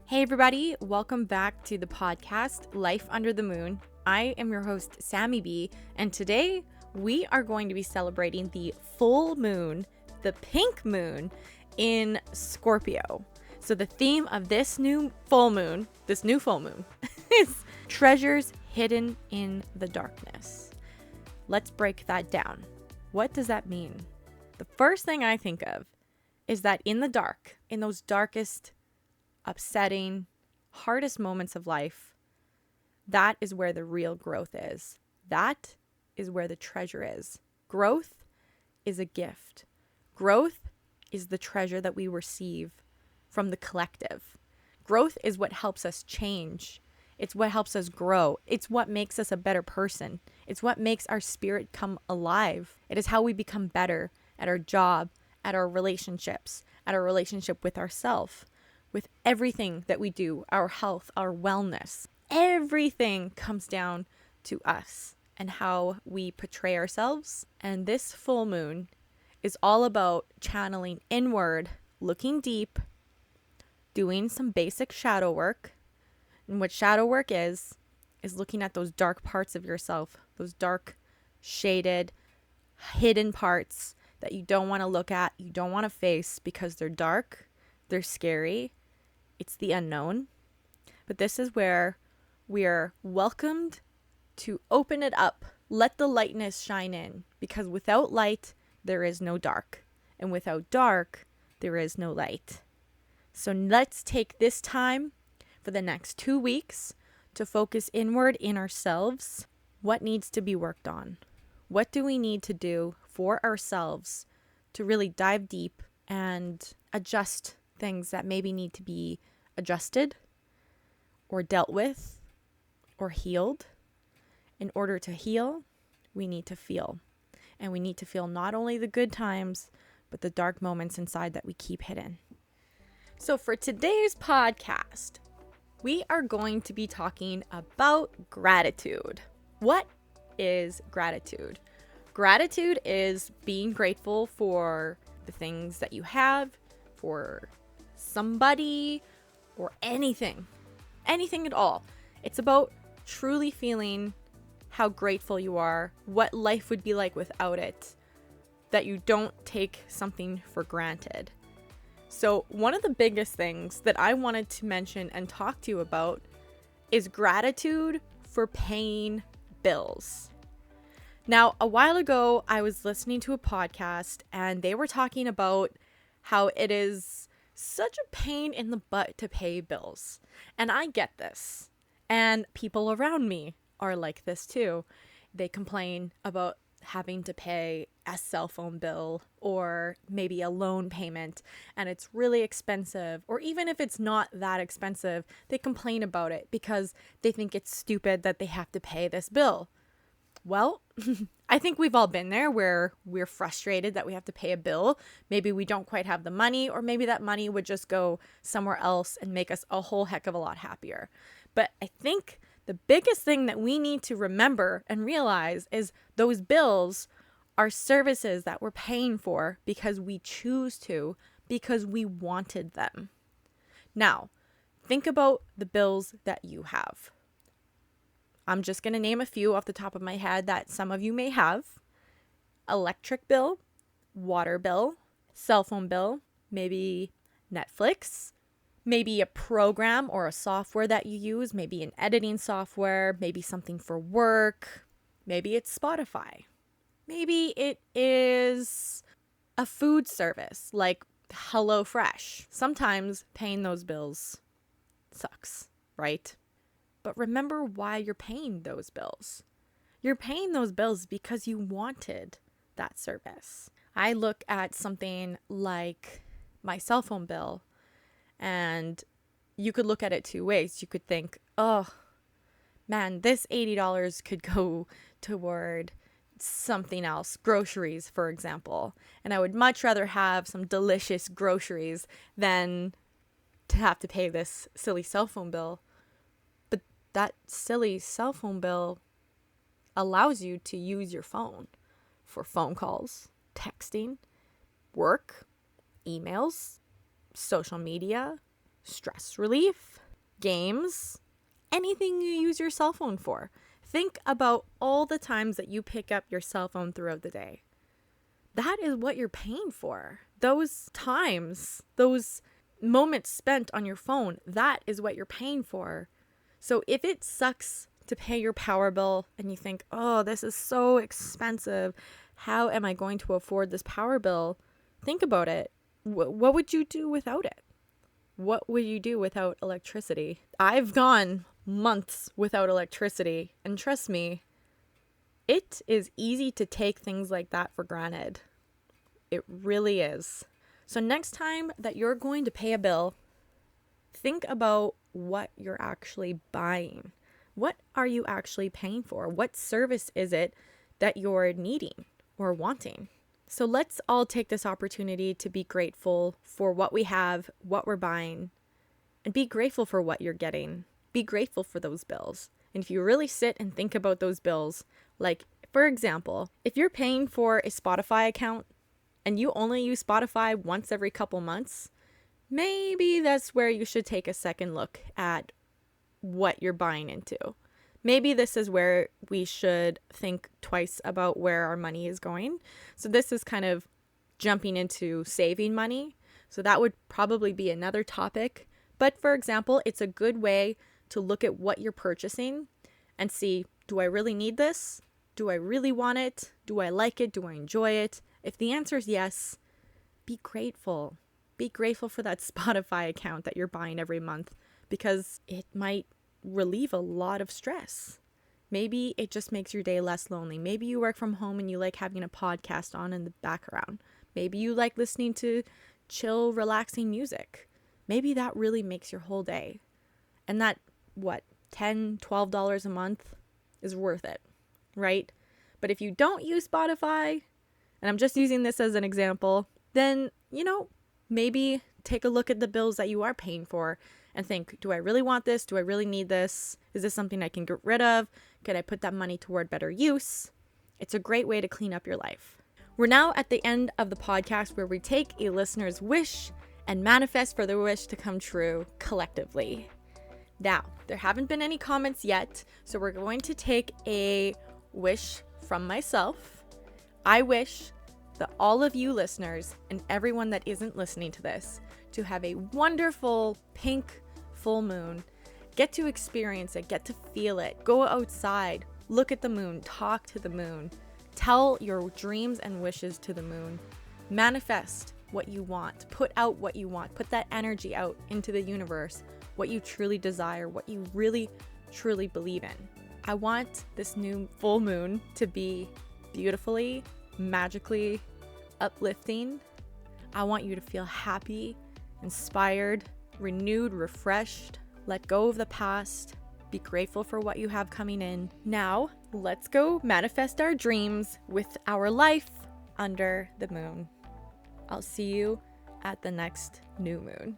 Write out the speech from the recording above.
Hey everybody, welcome back to the podcast Life Under the Moon. I am your host Sammy B, and today we are going to be celebrating the full moon, the pink moon in Scorpio. So the theme of this new full moon is treasures hidden in the darkness. Let's break that down. What does that mean? The first thing I think of is that in the dark, in those darkest, upsetting, hardest moments of life, that is where the real growth is. That is where the treasure is. Growth is a gift. Growth is the treasure that we receive from the collective. Growth is what helps us change. It's what helps us grow. It's what makes us a better person. It's what makes our spirit come alive. It is how we become better at our job, at our relationships, at our relationship with ourselves. With everything that we do, our health, our wellness, everything comes down to us and how we portray ourselves. And this full moon is all about channeling inward, looking deep, doing some basic shadow work. And what shadow work is looking at those dark parts of yourself, those dark, shaded, hidden parts that you don't want to look at, you don't want to face because they're dark, they're scary. It's the unknown. But this is where we are welcomed to open it up. Let the lightness shine in. Because without light, there is no dark. And without dark, there is no light. So let's take this time for the next 2 weeks to focus inward in ourselves. What needs to be worked on? What do we need to do for ourselves to really dive deep and adjust things that maybe need to be adjusted or dealt with or healed? In order to heal, we need to feel. And we need to feel not only the good times, but the dark moments inside that we keep hidden. So for today's podcast, we are going to be talking about gratitude. What is gratitude? Gratitude is being grateful for the things that you have, for somebody, or anything at all. It's about truly feeling how grateful you are, what life would be like without it, that you don't take something for granted. So one of the biggest things that I wanted to mention and talk to you about is gratitude for paying bills. Now, a while ago, I was listening to a podcast and they were talking about how it is such a pain in the butt to pay bills. And I get this. And people around me are like this too. They complain about having to pay a cell phone bill or maybe a loan payment and it's really expensive. Or even if it's not that expensive, they complain about it because they think it's stupid that they have to pay this bill. Well, I think we've all been there where we're frustrated that we have to pay a bill. Maybe we don't quite have the money, or maybe that money would just go somewhere else and make us a whole heck of a lot happier. But I think the biggest thing that we need to remember and realize is those bills are services that we're paying for because we choose to, because we wanted them. Now, think about the bills that you have. I'm just going to name a few off the top of my head that some of you may have. Electric bill, water bill, cell phone bill, maybe Netflix, maybe a program or a software that you use, maybe an editing software, maybe something for work, maybe it's Spotify. Maybe it is a food service like HelloFresh. Sometimes paying those bills sucks, right? But remember why you're paying those bills. You're paying those bills because you wanted that service. I look at something like my cell phone bill, and you could look at it two ways. You could think, oh, man, this $80 could go toward something else, groceries, for example. And I would much rather have some delicious groceries than to have to pay this silly cell phone bill. That silly cell phone bill allows you to use your phone for phone calls, texting, work, emails, social media, stress relief, games, anything you use your cell phone for. Think about all the times that you pick up your cell phone throughout the day. That is what you're paying for. Those times, those moments spent on your phone, that is what you're paying for. So if it sucks to pay your power bill and you think, oh, this is so expensive, how am I going to afford this power bill? Think about it. What would you do without it? What would you do without electricity? I've gone months without electricity, and trust me, it is easy to take things like that for granted. It really is. So next time that you're going to pay a bill, think about what you're actually buying. What are you actually paying for? What service is it that you're needing or wanting? So let's all take this opportunity to be grateful for what we have, what we're buying, and be grateful for what you're getting. Be grateful for those bills. And if you really sit and think about those bills, like, for example, if you're paying for a Spotify account and you only use Spotify once every couple months, maybe that's where you should take a second look at what you're buying into. Maybe this is where we should think twice about where our money is going. So this is kind of jumping into saving money. So that would probably be another topic. But for example, it's a good way to look at what you're purchasing and see, do I really need this? Do I really want it? Do I like it? Do I enjoy it? If the answer is yes, be grateful. Be grateful for that Spotify account that you're buying every month, because it might relieve a lot of stress. Maybe it just makes your day less lonely. Maybe you work from home and you like having a podcast on in the background. Maybe you like listening to chill, relaxing music. Maybe that really makes your whole day. And that, $10, $12 a month is worth it, right? But if you don't use Spotify, and I'm just using this as an example, then, maybe take a look at the bills that you are paying for and think, do I really want this? Do I really need this? Is this something I can get rid of? Could I put that money toward better use? It's a great way to clean up your life. We're now at the end of the podcast where we take a listener's wish and manifest for their wish to come true collectively. Now, there haven't been any comments yet, so we're going to take a wish from myself. I wish that all of you listeners and everyone that isn't listening to this to have a wonderful pink full moon. Get to experience it, get to feel it, go outside, look at the moon, talk to the moon, tell your dreams and wishes to the moon, manifest what you want, put out what you want, put that energy out into the universe, what you truly desire, what you really, truly believe in. I want this new full moon to be beautifully, magically uplifting. I want you to feel happy, inspired, renewed, refreshed. Let go of the past. Be grateful for what you have coming in. Now, let's go manifest our dreams with our life under the moon. I'll see you at the next new moon.